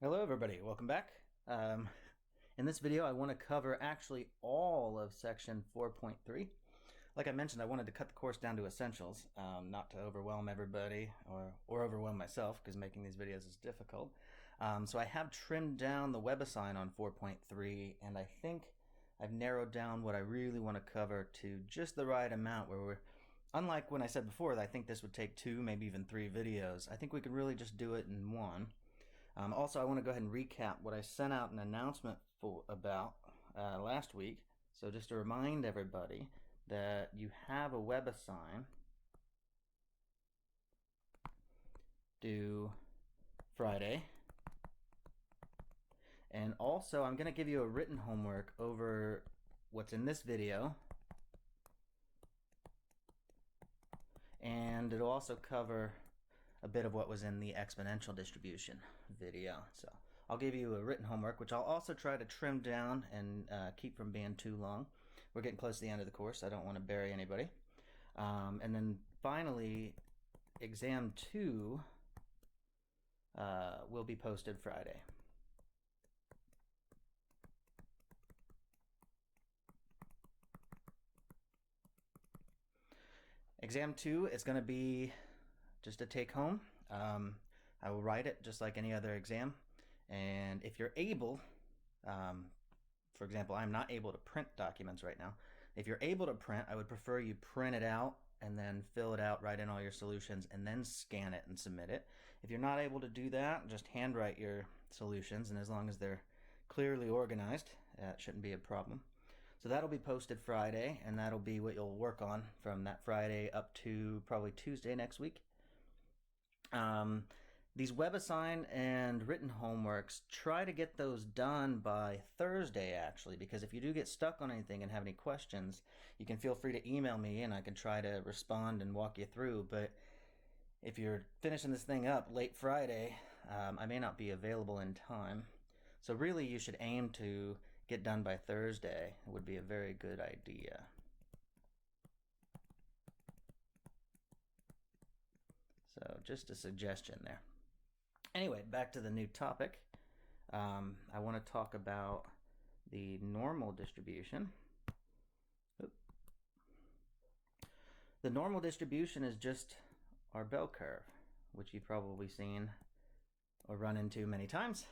Hello everybody, welcome back. In this video I want to cover actually all of section 4.3. Like I mentioned, I wanted to cut the course down to essentials, not to overwhelm everybody or overwhelm myself, because making these videos is difficult. So I have trimmed down the WebAssign on 4.3, and I think I've narrowed down what I really want to cover to just the right amount, where we're, unlike when I said before that I think this would take 2, maybe even 3 videos, I think we could really just do it in one. Also, I want to go ahead and recap what I sent out an announcement about last week. So just to remind everybody that you have a WebAssign due Friday. And also, I'm going to give you a written homework over what's in this video. And it'll also cover a bit of what was in the exponential distribution video. So I'll give you a written homework, which I'll also try to trim down and keep from being too long. We're getting close to the end of the course. I don't want to bury anybody. And then finally, exam 2 will be posted Friday. Exam 2 is going to be just a take home. I will write it just like any other exam. And if you're able, for example, I'm not able to print documents right now. If you're able to print, I would prefer you print it out and then fill it out, write in all your solutions, and then scan it and submit it. If you're not able to do that, just handwrite your solutions, and as long as they're clearly organized, that shouldn't be a problem. So that'll be posted Friday, and that'll be what you'll work on from that Friday up to probably Tuesday next week. These WebAssign and written homeworks, try to get those done by Thursday, actually, because if you do get stuck on anything and have any questions, you can feel free to email me and I can try to respond and walk you through. But if you're finishing this thing up late Friday, I may not be available in time. So really, you should aim to get done by Thursday. It would be a very good idea. So just a suggestion there. Anyway, back to the new topic. I want to talk about the normal distribution. The normal distribution is just our bell curve, which you've probably seen or run into many times.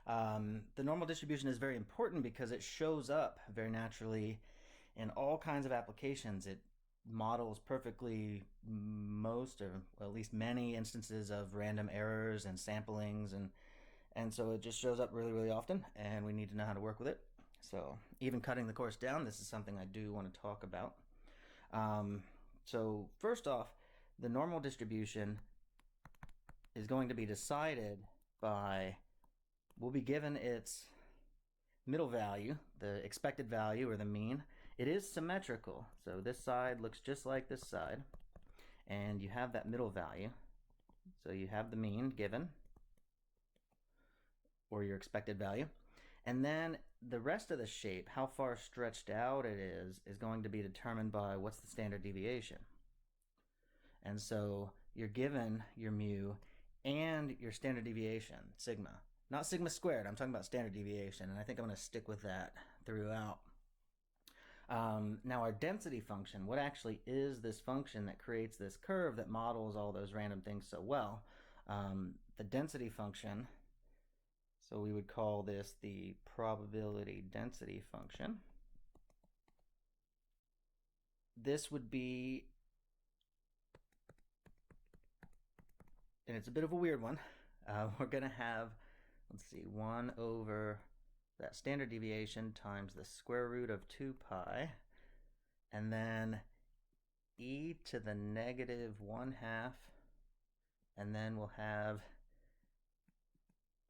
The normal distribution is very important because it shows up very naturally in all kinds of applications. It models perfectly most, or at least many, instances of random errors and samplings, and so it just shows up really often, and we need to know how to work with it. So even cutting the course down, this is something I do want to talk about. So first off, the normal distribution is going to be decided by, we'll be given its middle value, the expected value or the mean. It is symmetrical, so this side looks just like this side, and you have that middle value. So you have the mean given, or your expected value, and then the rest of the shape, how far stretched out it is going to be determined by what's the standard deviation. And so you're given your mu and your standard deviation, sigma. Not sigma squared, I'm talking about standard deviation, and I think I'm going to stick with that throughout. Now our density function, what actually is this function that creates this curve that models all those random things so well? The density function, so we would call this the probability density function. This would be, and it's a bit of a weird one, we're going to have, let's see, 1 over that standard deviation times the square root of 2 pi, and then e to the negative 1/2, and then we'll have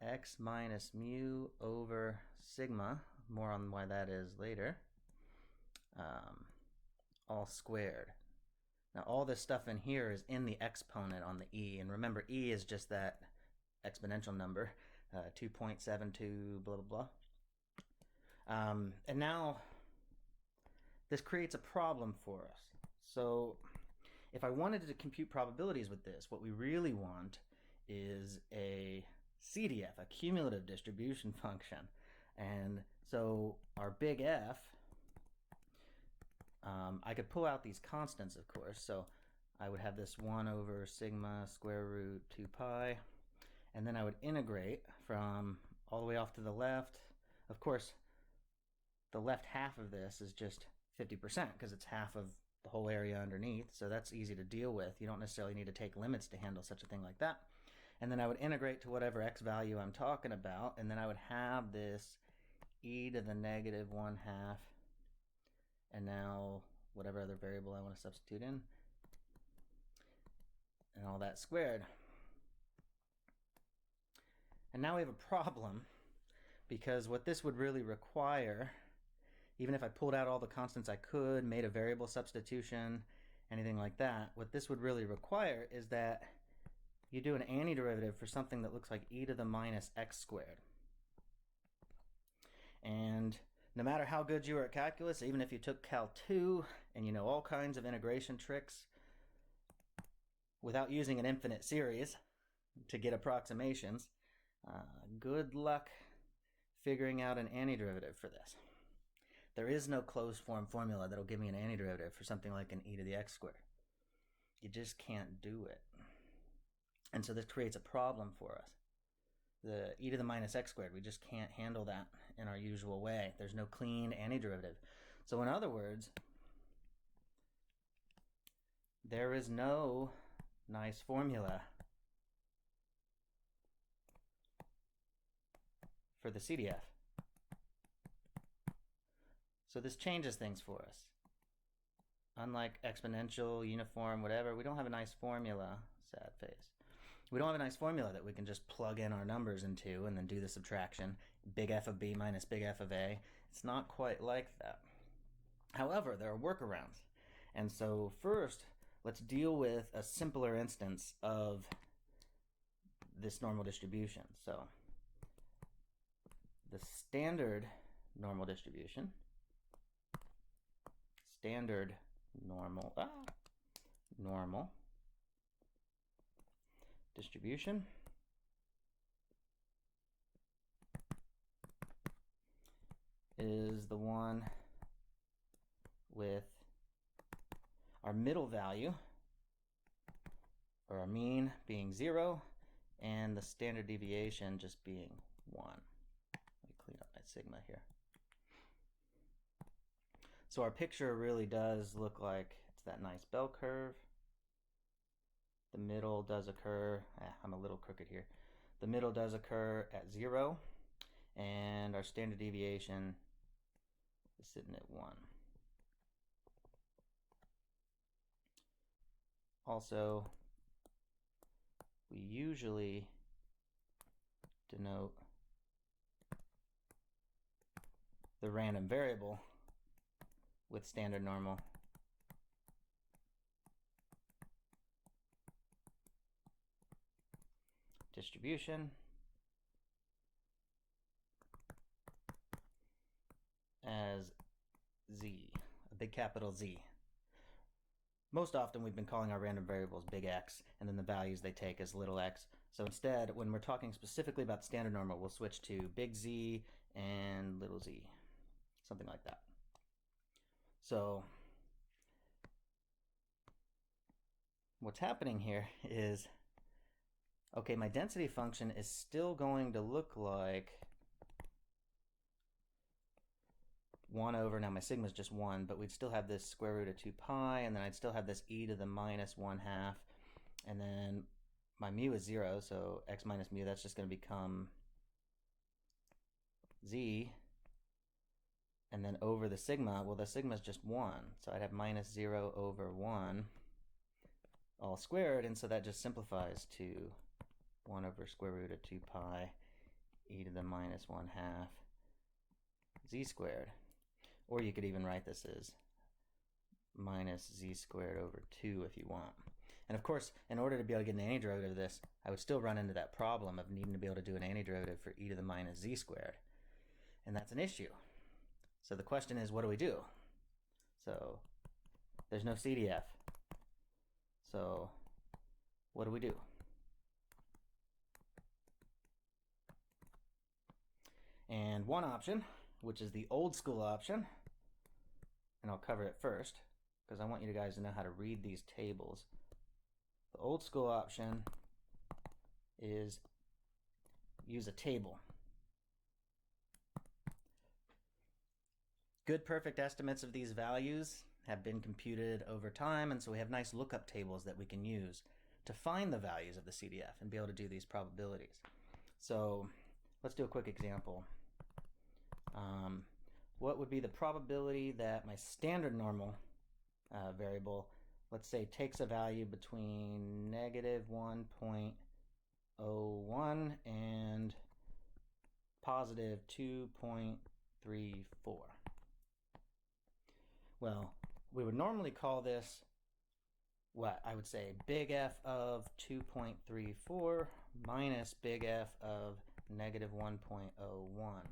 x minus mu over sigma, more on why that is later, all squared. Now all this stuff in here is in the exponent on the e, and remember e is just that exponential number, 2.72 blah blah blah. And now this creates a problem for us. So if I wanted to compute probabilities with this, what we really want is a CDF, a cumulative distribution function. And so our big F, I could pull out these constants, of course. So I would have this 1 over sigma square root 2 pi, and then I would integrate from all the way off to the left. Of course, the left half of this is just 50% because it's half of the whole area underneath, so that's easy to deal with. You don't necessarily need to take limits to handle such a thing like that. And then I would integrate to whatever x value I'm talking about, and then I would have this e to the negative 1/2, and now whatever other variable I want to substitute in, and all that squared. And now we have a problem, because what this would really require, even if I pulled out all the constants I could, made a variable substitution, anything like that, what this would really require is that you do an antiderivative for something that looks like e to the minus x squared. And no matter how good you are at calculus, even if you took Cal 2 and you know all kinds of integration tricks, without using an infinite series to get approximations, good luck figuring out an antiderivative for this. There is no closed form formula that'll give me an antiderivative for something like an e to the x squared. You just can't do it. And so this creates a problem for us. The e to the minus x squared, we just can't handle that in our usual way. There's no clean antiderivative. So in other words, there is no nice formula for the CDF. So this changes things for us. Unlike exponential, uniform, whatever, we don't have a nice formula, sad face. We don't have a nice formula that we can just plug in our numbers into and then do the subtraction. Big F of B minus big F of A. It's not quite like that. However, there are workarounds. And so first, let's deal with a simpler instance of this normal distribution. So the standard normal distribution, normal distribution is the one with our middle value, or our mean, being 0, and the standard deviation just being 1. Let me clean up my sigma here. So our picture really does look like it's that nice bell curve. The middle does occur, I'm a little crooked here. The middle does occur at 0, and our standard deviation is sitting at 1. Also, we usually denote the random variable with standard normal. Distribution as Z, a big capital Z. Most often we've been calling our random variables big X, and then the values they take as little x. So instead, when we're talking specifically about standard normal, we'll switch to big Z and little z, something like that. So what's happening here is, okay, my density function is still going to look like 1 over, now my sigma is just 1, but we'd still have this square root of 2 pi, and then I'd still have this e to the minus 1/2, and then my mu is 0, so x minus mu, that's just going to become z, and then over the sigma, well, the sigma is just 1, so I'd have minus 0 over 1 all squared, and so that just simplifies to 1 over square root of 2 pi e to the minus 1/2 z squared. Or you could even write this as minus z squared over 2 if you want. And of course, in order to be able to get an antiderivative of this, I would still run into that problem of needing to be able to do an antiderivative for e to the minus z squared. And that's an issue. So the question is, what do we do? So there's no CDF. So what do we do? And one option, which is the old school option, and I'll cover it first because I want you guys to know how to read these tables. The old school option is use a table. Good perfect estimates of these values have been computed over time, and so we have nice lookup tables that we can use to find the values of the CDF and be able to do these probabilities. So let's do a quick example. What would be the probability that my standard normal variable, let's say, takes a value between negative 1.01 and positive 2.34? Well, we would normally call this what I would say big F of 2.34 minus big F of negative 1.01.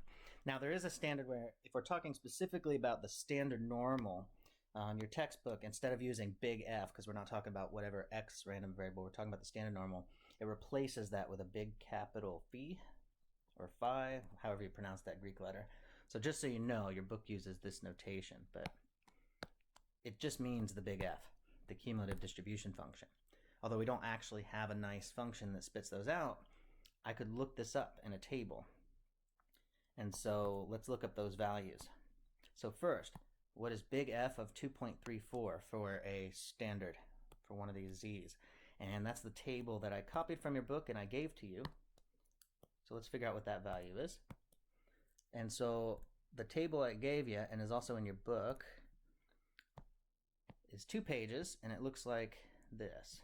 Now there is a standard where if we're talking specifically about the standard normal, your textbook, instead of using big F, because we're not talking about whatever X random variable, we're talking about the standard normal, it replaces that with a big capital phi or phi, however you pronounce that Greek letter. So just so you know, your book uses this notation, but it just means the big F, the cumulative distribution function. Although we don't actually have a nice function that spits those out, I could look this up in a table. And so let's look up those values. So first, what is big F of 2.34 for a standard, for one of these Z's? And that's the table that I copied from your book and I gave to you. So let's figure out what that value is. And so the table I gave you, and is also in your book, is 2 pages, and it looks like this.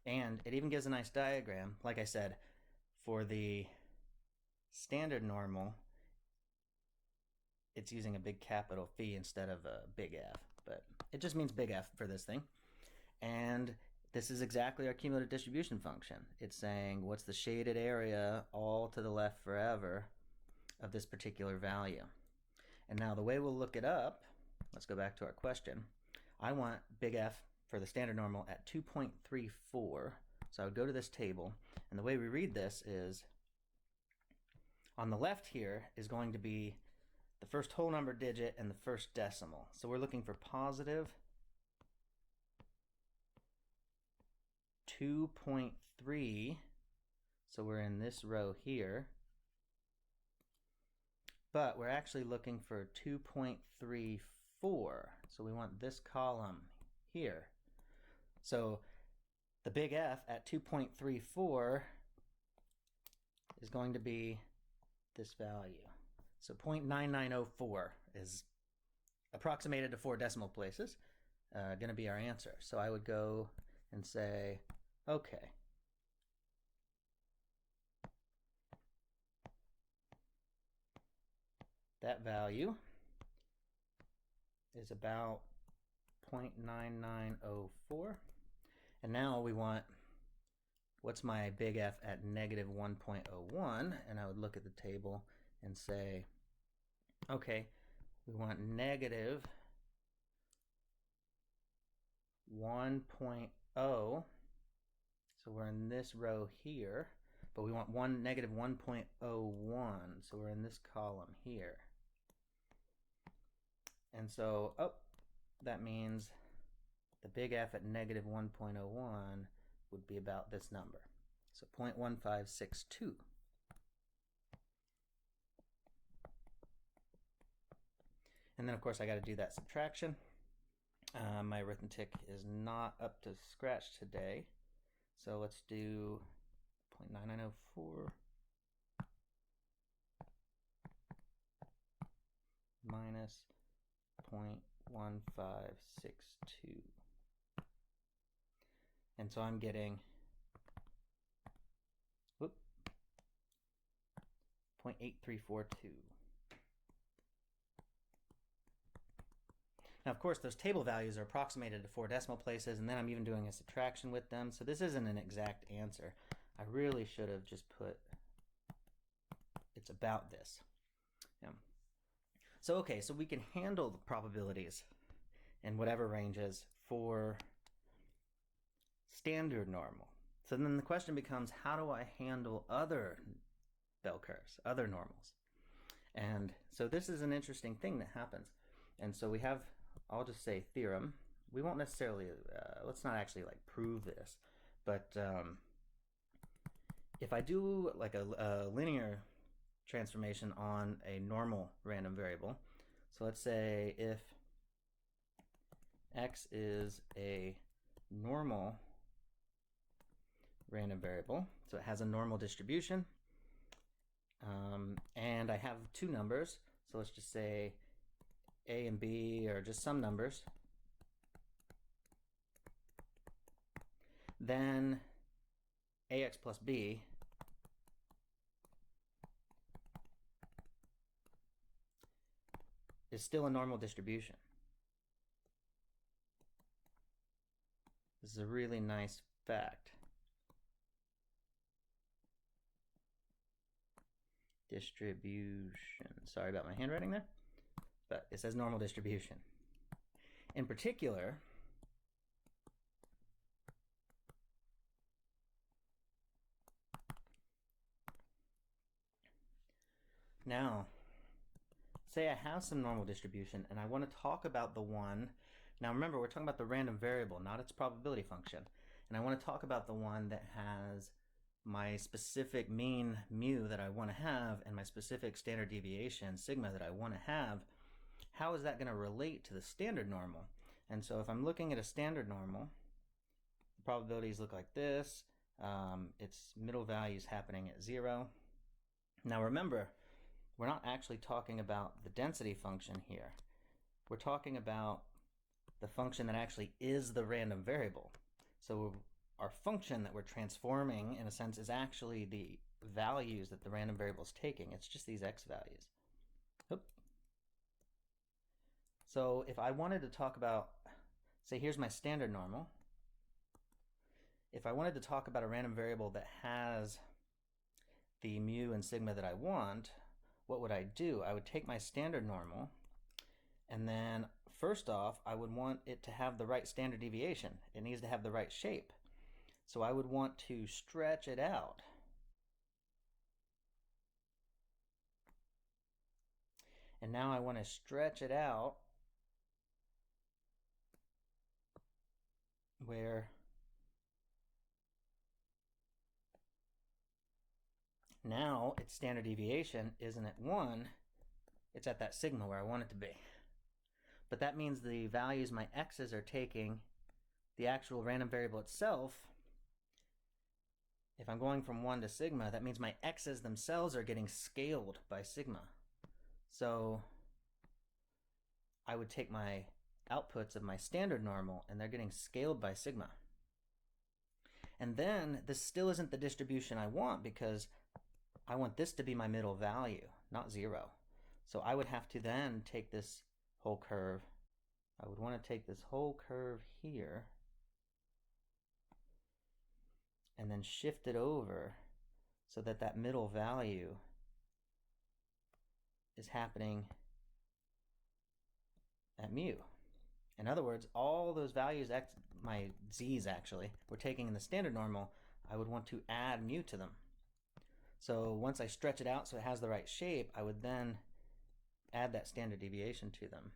And it even gives a nice diagram. Like I said, for the standard normal, it's using a big capital phi instead of a big F, but it just means big F for this thing. And this is exactly our cumulative distribution function. It's saying what's the shaded area all to the left forever of this particular value. And now the way we'll look it up, let's go back to our question. I want big F for the standard normal at 2.34. So I would go to this table, and the way we read this is on the left here is going to be the first whole number digit and the first decimal. So we're looking for positive 2.3. So we're in this row here. But we're actually looking for 2.34. So we want this column here. So the big F at 2.34 is going to be this value. So 0.9904 is approximated to 4 decimal places, going to be our answer. So I would go and say, okay, that value is about 0.9904. And now we want, what's my big F at negative 1.01? And I would look at the table and say, okay, we want negative 1.0. So we're in this row here, but we want negative 1.01. So we're in this column here. And so, that means the big F at negative 1.01 would be about this number. So 0.1562. And then, of course, I got to do that subtraction. My arithmetic is not up to scratch today. So let's do 0.9904 minus 0.1562. And so I'm getting 0.8342. Now, of course, those table values are approximated to 4 decimal places, and then I'm even doing a subtraction with them. So this isn't an exact answer. I really should have just put it's about this. Yeah. So, okay, so we can handle the probabilities in whatever ranges for standard normal. So then the question becomes, how do I handle other bell curves, other normals. And so this is an interesting thing that happens. And so we have, I'll just say theorem. We won't necessarily, let's not actually like prove this, but if I do like a linear transformation on a normal random variable, so let's say if x is a normal random variable, so it has a normal distribution, and I have two numbers, so let's just say a and b, or just some numbers, then ax plus b is still a normal distribution. This is a really nice fact. Distribution. Sorry about my handwriting there, but it says normal distribution. In particular, now, say I have some normal distribution and I want to talk about the one. Now remember, we're talking about the random variable, not its probability function. And I want to talk about the one that has my specific mean mu that I want to have and my specific standard deviation sigma that I want to have. How is that going to relate to the standard normal? And so if I'm looking at a standard normal, the probabilities look like this. Its middle value is happening at 0. Now remember, we're not actually talking about the density function here. We're talking about the function that actually is the random variable. So our function that we're transforming, in a sense, is actually the values that the random variable is taking. It's just these x values. Oop. So if I wanted to talk about, say here's my standard normal. If I wanted to talk about a random variable that has the mu and sigma that I want, what would I do? I would take my standard normal, and then first off, I would want it to have the right standard deviation. It needs to have the right shape. So I would want to stretch it out. And now I want to stretch it out where now its standard deviation isn't at 1, it's at that sigma where I want it to be. But that means the values my x's are taking, the actual random variable itself, if I'm going from 1 to sigma, that means my x's themselves are getting scaled by sigma. So I would take my outputs of my standard normal and they're getting scaled by sigma. And then this still isn't the distribution I want, because I want this to be my middle value, not 0. So I would have to then take this whole curve. I would want to take this whole curve here and then shift it over so that that middle value is happening at mu. In other words, all those values, my z's actually, we're taking in the standard normal, I would want to add mu to them. So once I stretch it out so it has the right shape, I would then add that standard deviation to them.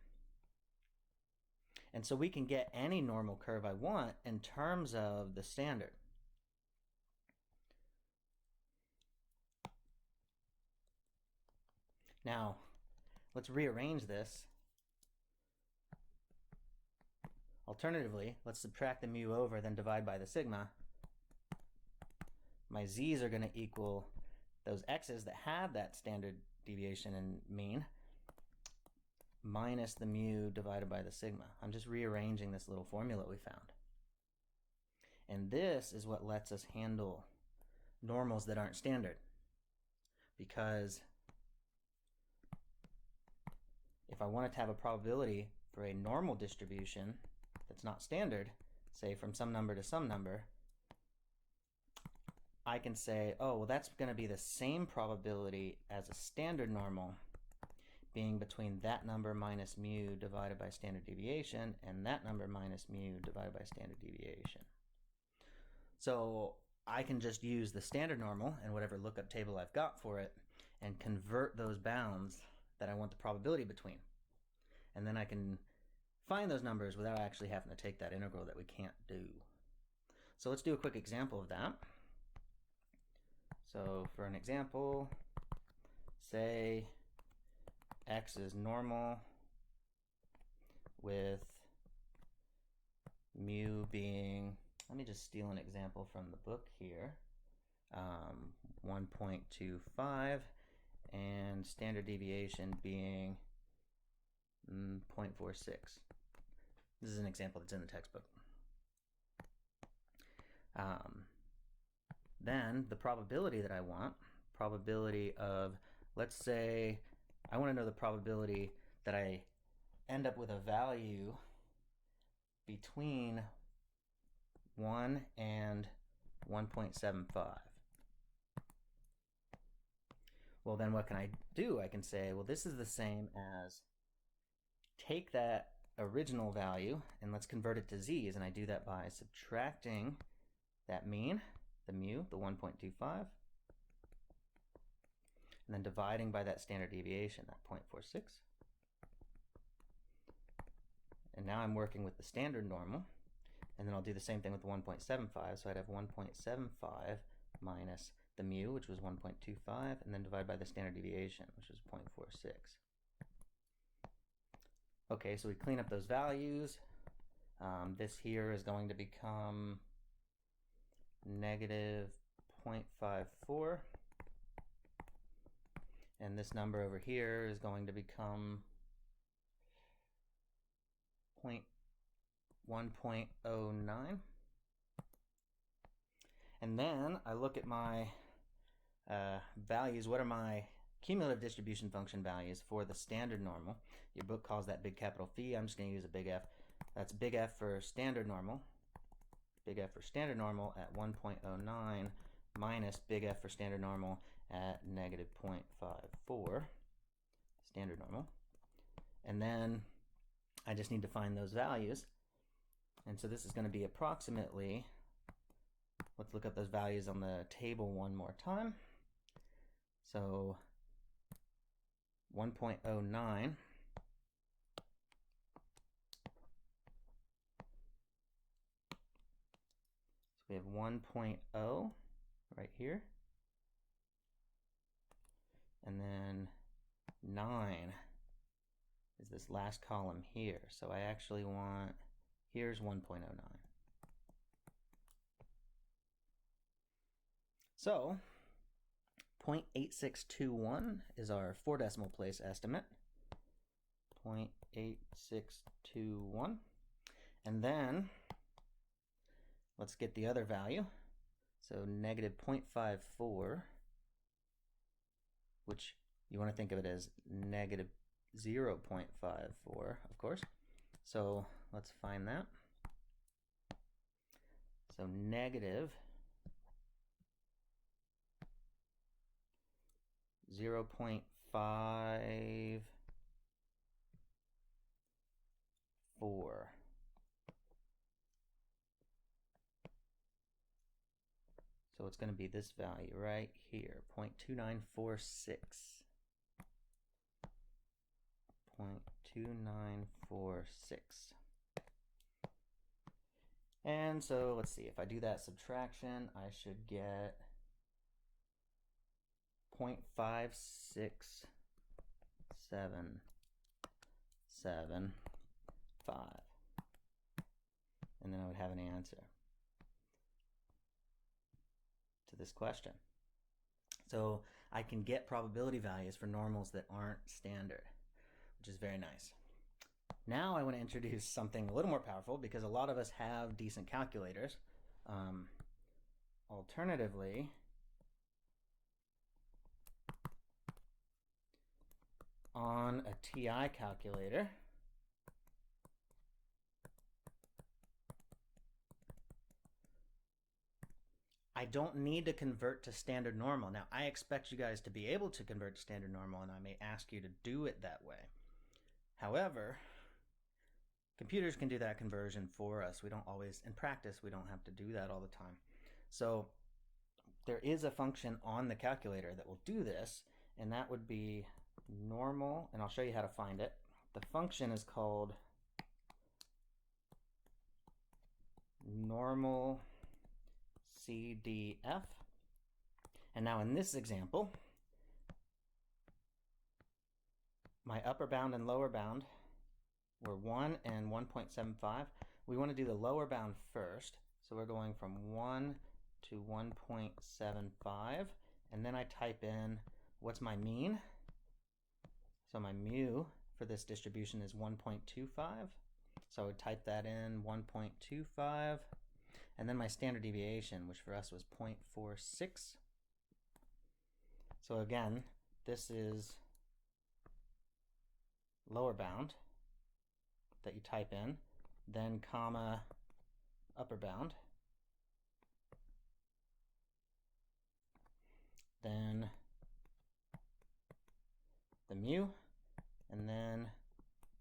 And so we can get any normal curve I want in terms of the standard. Now, let's rearrange this. Alternatively, let's subtract the mu over, then divide by the sigma. My z's are going to equal those x's that have that standard deviation and mean minus the mu divided by the sigma. I'm just rearranging this little formula we found. And this is what lets us handle normals that aren't standard. Because if I wanted to have a probability for a normal distribution that's not standard, say from some number to some number, I can say, oh, well, that's going to be the same probability as a standard normal, being between that number minus mu divided by standard deviation and that number minus mu divided by standard deviation. So I can just use the standard normal and whatever lookup table I've got for it and convert those bounds that I want the probability between. And then I can find those numbers without actually having to take that integral that we can't do. So let's do a quick example of that. So for an example, say x is normal with mu being, let me just steal an example from the book here, 1.25, and standard deviation being 0.46. This is an example that's in the textbook. Then the probability that I want, probability of, let's say I want to know the probability that I end up with a value between 1 and 1.75. Well, then what can I do? I can say, well, this is the same as take that original value and let's convert it to z's, and I do that by subtracting that mean, the mu, the 1.25, and then dividing by that standard deviation, that 0.46. And now I'm working with the standard normal, and then I'll do the same thing with the 1.75, so I'd have 1.75 minus the mu, which was 1.25, and then divide by the standard deviation, which was 0.46. Okay, so we clean up those values. This here is going to become negative 0.54, and this number over here is going to become 1.09. And then I look at my values. What are my cumulative distribution function values for the standard normal? Your book calls that big capital Phi. I'm just going to use a big F. That's big F for standard normal. Big F for standard normal at 1.09 minus big F for standard normal at negative 0.54, standard normal. And then I just need to find those values. And so this is going to be approximately, let's look up those values on the table one more time. So 1.09 we have 1.0 right here, and then 9 is this last column here. So I actually want, here's 1.09. So 0.8621 is our 4 decimal place estimate. 0.8621. And then let's get the other value. So negative 0.54, which you want to think of it as negative 0.54, of course. So let's find that. So negative 0.54. So it's going to be this value right here, 0.2946. 0.2946. And so let's see, if I do that subtraction, I should get 0.56775. And then I would have an answer to this question. So I can get probability values for normals that aren't standard, which is very nice. Now I want to introduce something a little more powerful because a lot of us have decent calculators. Alternatively, on a TI calculator, I don't need to convert to standard normal. Now, I expect you guys to be able to convert to standard normal, and I may ask you to do it that way. However, computers can do that conversion for us. We don't always, in practice, we don't have to do that all the time. So there is a function on the calculator that will do this, and that would be normal, and I'll show you how to find it. The function is called normal CDF. And now in this example, my upper bound and lower bound were 1 and 1.75. We want to do the lower bound first. So we're going from 1 to 1.75. And then I type in what's my mean. So my mu for this distribution is 1.25. So I would type that in, 1.25. And then my standard deviation, which for us was 0.46. So again, this is lower bound that you type in, then comma upper bound, then the mu, and then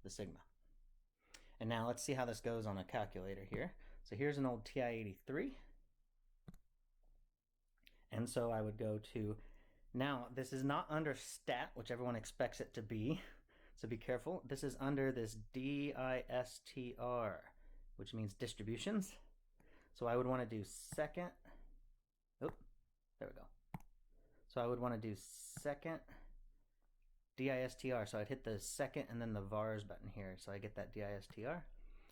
the sigma. And now let's see how this goes on a calculator here. So here's an old TI-83. And so I would go to, now this is not under stat, which everyone expects it to be. So be careful. This is under this DISTR, which means distributions. So I would want to do second. Oh, there we go. So I would want to do second DISTR. So I'd hit the second and then the vars button here. So I get that DISTR.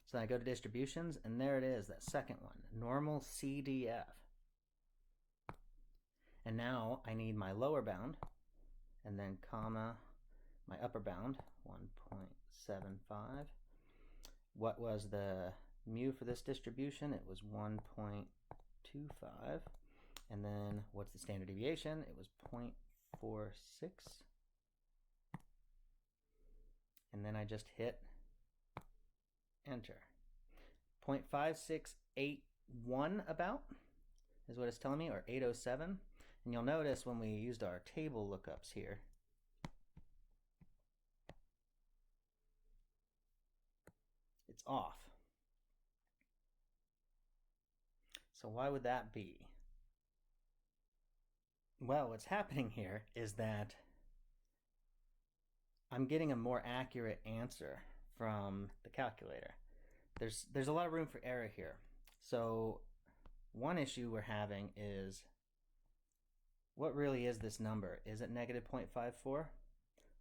So then I go to distributions, and there it is, that second one, normal CDF. And now I need my lower bound, and then comma my upper bound, 1.75. What was the mu for this distribution? It was 1.25. And then what's the standard deviation? It was 0.46. And then I just hit enter. 0.5681 about is what it's telling me, or 807. And you'll notice when we used our table lookups here, it's off. So why would that be? Well, what's happening here is that I'm getting a more accurate answer from the calculator. There's a lot of room for error here. So one issue we're having is, what really is this number? Is it negative 0.54?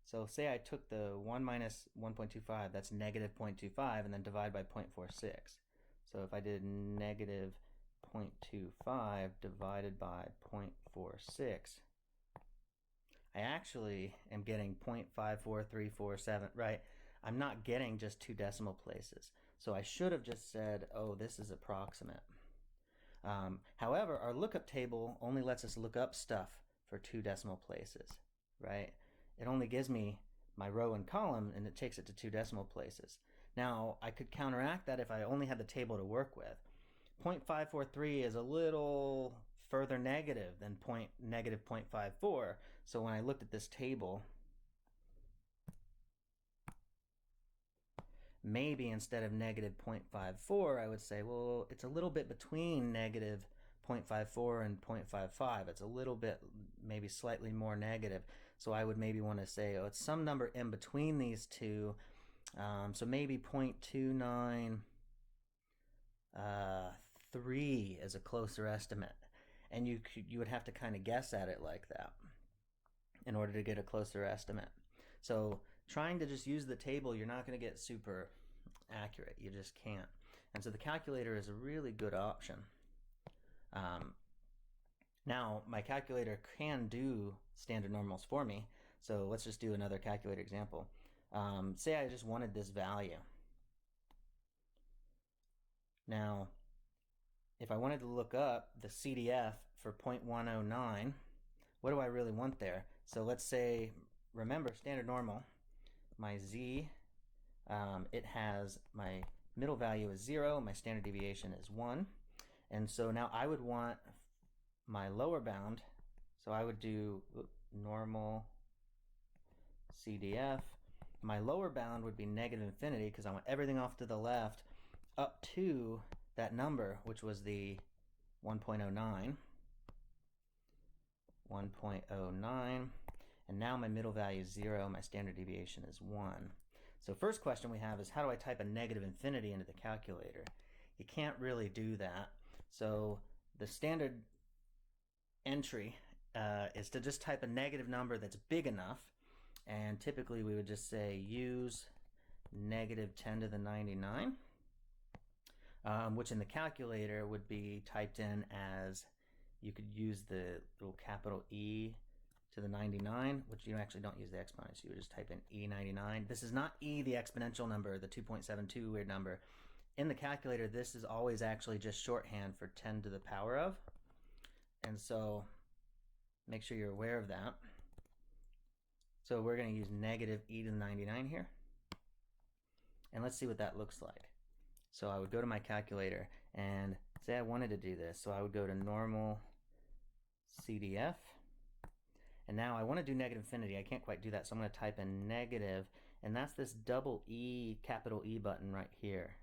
So say I took the 1 minus 1.25, that's negative 0.25, and then divide by 0.46. So if I did negative 0.25 divided by 0.46, I actually am getting 0.54347, right? I'm not getting just 2 decimal places. So I should have just said, oh, this is approximate. However, our lookup table only lets us look up stuff for 2 decimal places, right? It only gives me my row and column, and it takes it to 2 decimal places. Now, I could counteract that if I only had the table to work with. 0.543 is a little further negative than negative 0.54. So when I looked at this table, maybe instead of negative 0.54, I would say, well, it's a little bit between negative 0.54 and 0.55. It's a little bit, maybe slightly more negative. So I would maybe want to say, oh, it's some number in between these two. So maybe 0.293 is a closer estimate. And you would have to kind of guess at it like that in order to get a closer estimate. So trying to just use the table, you're not going to get super accurate. You just can't. And so the calculator is a really good option. Now, my calculator can do standard normals for me. So let's just do another calculator example. Say I just wanted this value. Now, if I wanted to look up the CDF for 0.109, what do I really want there? So let's say, remember, standard normal, my z, it has my middle value is 0, my standard deviation is 1. And so now I would want my lower bound, so I would do normal CDF. My lower bound would be negative infinity because I want everything off to the left up to that number, which was the 1.09. 1.09, and now my middle value is 0, my standard deviation is 1. So first question we have is, how do I type a negative infinity into the calculator? You can't really do that. So the standard entry is to just type a negative number that's big enough, and typically we would just say use negative 10 to the 99, which in the calculator would be typed in as, you could use the little capital E to the 99, which you actually don't use the exponent, so you would just type in E99. This is not E, the exponential number, the 2.72 weird number. In the calculator, this is always actually just shorthand for 10 to the power of, and so make sure you're aware of that. So we're going to use negative E to the 99 here, and let's see what that looks like. So I would go to my calculator and say I wanted to do this, so I would go to normal CDF, and now I want to do negative infinity. I can't quite do that, so I'm going to type in negative, and that's this double E, capital E button right here.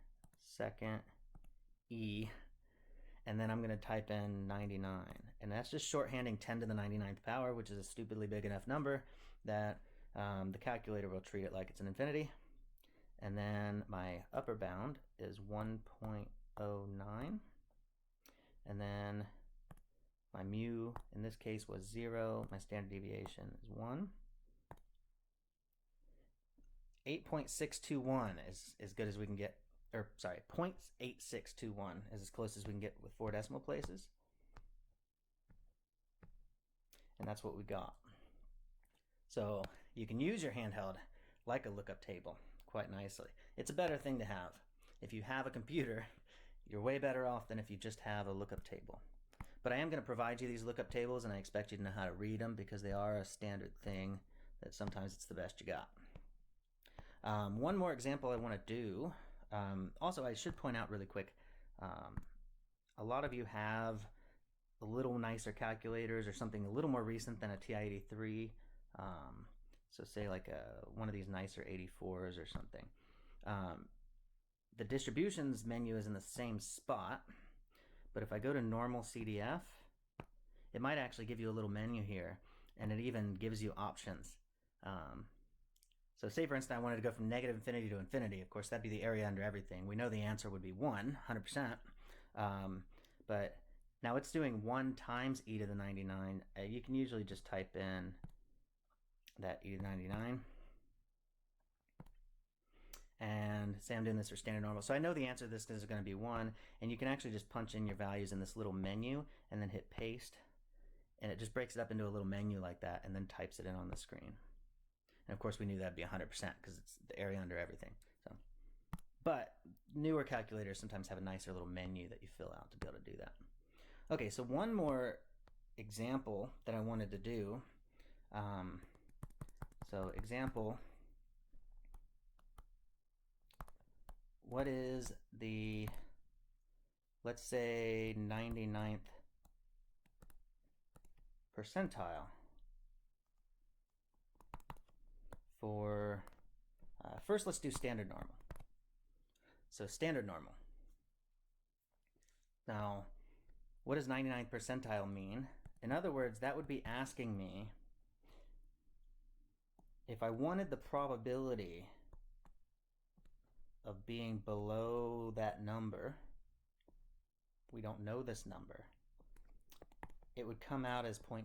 Second E, and then I'm going to type in 99, and that's just shorthanding 10 to the 99th power, which is a stupidly big enough number that the calculator will treat it like it's an infinity. And then my upper bound is 1.09, and then my mu in this case was 0, my standard deviation is 1. 8.621 is as good as we can get, or sorry, 0.8621 is as close as we can get with 4 decimal places. And that's what we got. So you can use your handheld like a lookup table quite nicely. It's a better thing to have. If you have a computer, you're way better off than if you just have a lookup table. But I am going to provide you these lookup tables, and I expect you to know how to read them because they are a standard thing that sometimes it's the best you got. One more example I want to do. Also, I should point out really quick, a lot of you have a little nicer calculators or something a little more recent than a TI-83. So say like one of these nicer 84s or something. The distributions menu is in the same spot, but if I go to normal CDF, it might actually give you a little menu here, and it even gives you options. So say for instance I wanted to go from negative infinity to infinity. Of course that'd be the area under everything. We know the answer would be 1, 100%. But now it's doing 1 times e to the 99. You can usually just type in that e to the 99 and say I'm doing this for standard normal. So I know the answer to this is going to be 1, and you can actually just punch in your values in this little menu and then hit paste, and it just breaks it up into a little menu like that and then types it in on the screen. And of course we knew that'd be 100% because it's the area under everything. So, but newer calculators sometimes have a nicer little menu that you fill out to be able to do that. Okay, so one more example that I wanted to do. So example, what is the, let's say 99th percentile for, first let's do standard normal. So standard normal. Now, what does 99th percentile mean? In other words, that would be asking me if I wanted the probability of being below that number. We don't know this number. It would come out as 0.99.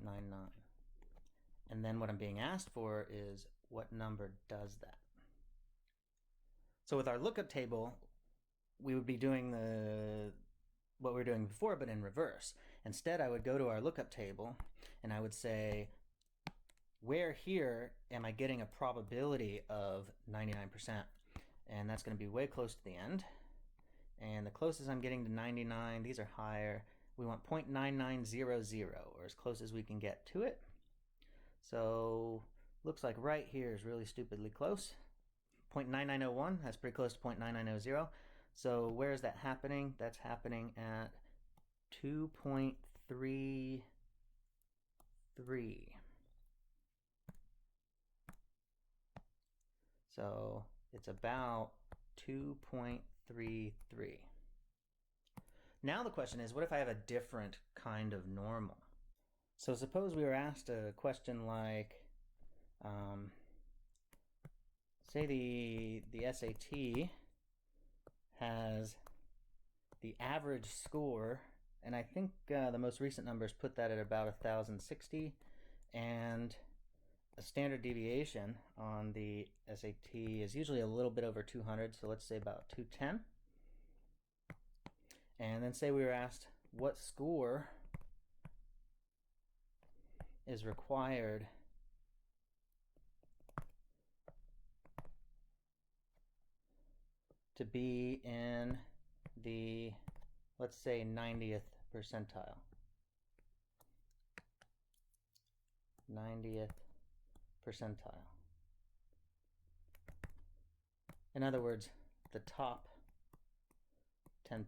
And then what I'm being asked for is what number does that. So with our lookup table, we would be doing what we were doing before, but in reverse. Instead, I would go to our lookup table and I would say, where here am I getting a probability of 99%? And that's going to be way close to the end. And the closest I'm getting to 99, these are higher. We want 0.9900, or as close as we can get to it. So looks like right here is really stupidly close. 0.9901, that's pretty close to 0.9900. So where is that happening? That's happening at 2.33. So it's about 2.33. Now the question is, what if I have a different kind of normal? So suppose we were asked a question like, say the SAT has the average score, and I think the most recent numbers put that at about 1,060, and a standard deviation on the SAT is usually a little bit over 200, so let's say about 210. And then say we were asked what score is required to be in the, let's say, 90th percentile. 90th percentile. In other words, the top 10%,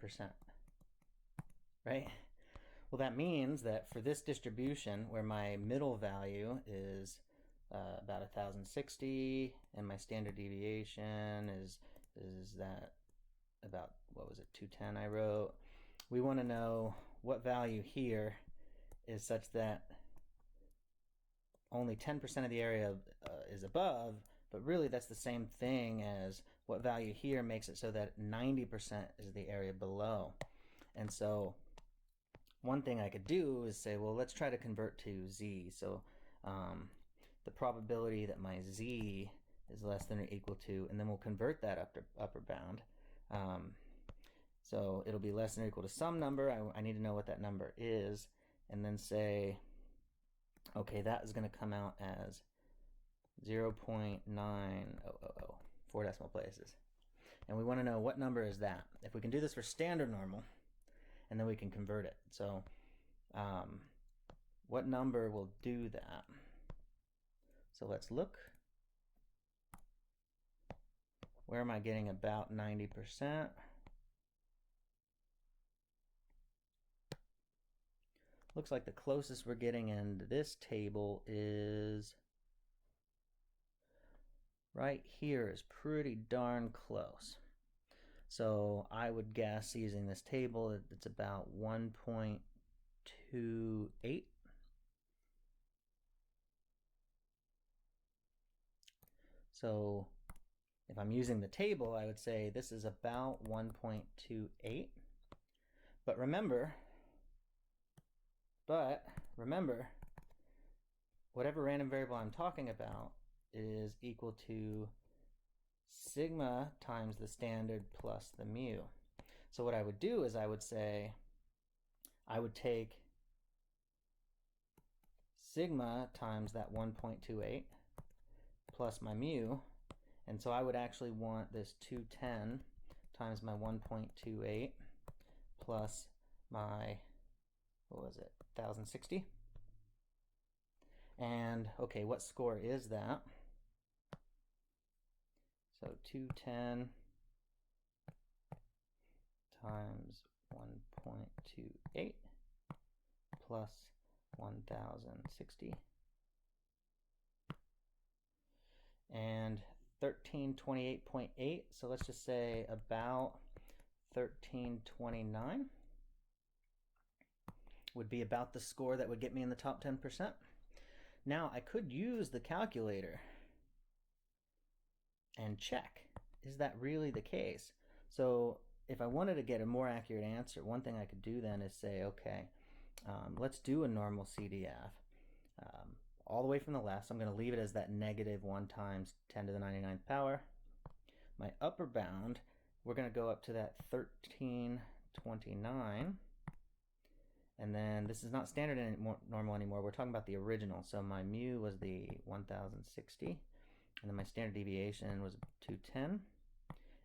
right? Well, that means that for this distribution, where my middle value is about 1,060, and my standard deviation is that about, what was it, 210 I wrote, we want to know what value here is such that only 10% of the area is above, but really that's the same thing as what value here makes it so that 90% is the area below. And so one thing I could do is say, well, let's try to convert to z. So the probability that my z is less than or equal to, and then we'll convert that upper bound. So it'll be less than or equal to some number. I need to know what that number is, and then say, okay, that is going to come out as 0.9000, 4 decimal places. And we want to know what number is that. If we can do this for standard normal, and then we can convert it. So what number will do that? So let's look. Where am I getting about 90%? Looks like the closest we're getting in this table is right here, is pretty darn close. So I would guess, using this table, it's about 1.28. So if I'm using the table, I would say this is about 1.28. But remember, whatever random variable I'm talking about is equal to sigma times the standard plus the mu. So what I would do is I would say, I would take sigma times that 1.28 plus my mu, and so I would actually want this 210 times my 1.28 plus my, what was it, 1,060. And okay, what score is that? So 210 times 1.28 plus 1,060. And 1328.8, so let's just say about 1329 would be about the score that would get me in the top 10%. Now I could use the calculator and check, is that really the case? So if I wanted to get a more accurate answer, one thing I could do then is say, okay, let's do a normal CDF. All the way from the left, so I'm going to leave it as that -1 times 10 to the 99th power. My upper bound, we're going to go up to that 1329. And then this is not standard normal anymore. We're talking about the original. So my mu was the 1,060. And then my standard deviation was 210.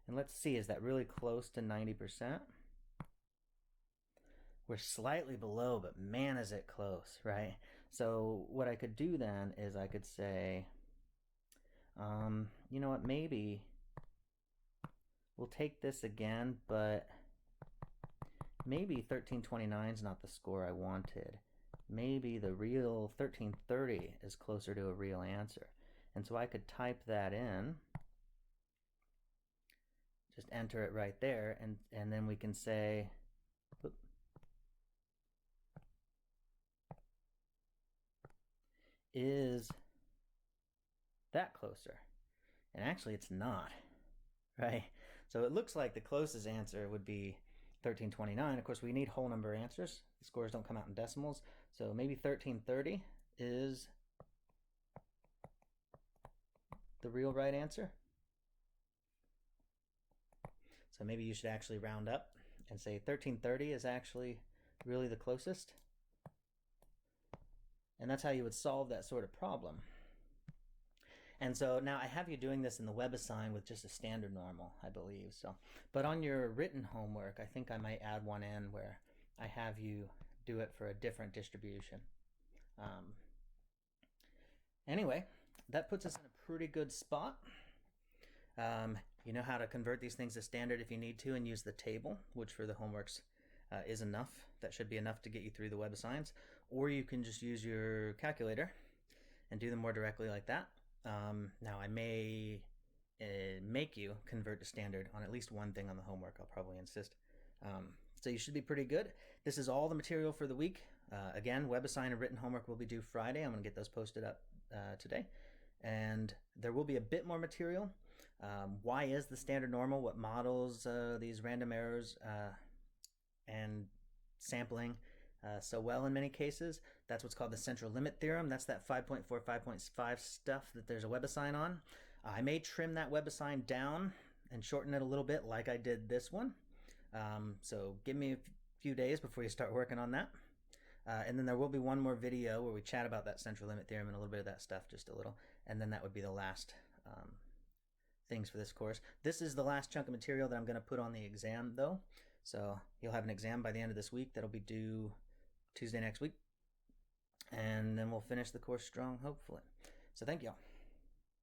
And let's see, is that really close to 90%? We're slightly below, but man, is it close, right? So what I could do then is I could say, you know what, maybe we'll take this again, but maybe 1329 is not the score I wanted. Maybe the real 1330 is closer to a real answer. And so I could type that in, just enter it right there, and then we can say, is that closer? And actually it's not, right? So it looks like the closest answer would be 1329. Of course, we need whole number answers. The scores don't come out in decimals. So maybe 1330 is the real right answer. So maybe you should actually round up and say 1330 is actually really the closest. And that's how you would solve that sort of problem. And so now I have you doing this in the WebAssign with just a standard normal, I believe. So, but on your written homework, I think I might add one in where I have you do it for a different distribution. Anyway, that puts us in a pretty good spot. You know how to convert these things to standard if you need to and use the table, which for the homeworks is enough. That should be enough to get you through the WebAssigns. Or you can just use your calculator and do them more directly like that. Now I may make you convert to standard on at least one thing on the homework. I'll probably insist. So you should be pretty good. This is all the material for the week. Again, WebAssign and written homework will be due Friday. I'm going to get those posted up today. And there will be a bit more material. Why is the standard normal? What models these random errors and sampling so well in many cases? That's what's called the central limit theorem. That's that 5.4, 5.5 stuff that there's a WebAssign on. I may trim that WebAssign down and shorten it a little bit like I did this one. So give me a few days before you start working on that. And then there will be one more video where we chat about that central limit theorem and a little bit of that stuff, just a little. And then that would be the last things for this course. This is the last chunk of material that I'm going to put on the exam, though. So you'll have an exam by the end of this week. That'll be due Tuesday next week. And then we'll finish the course strong, hopefully. So thank you all.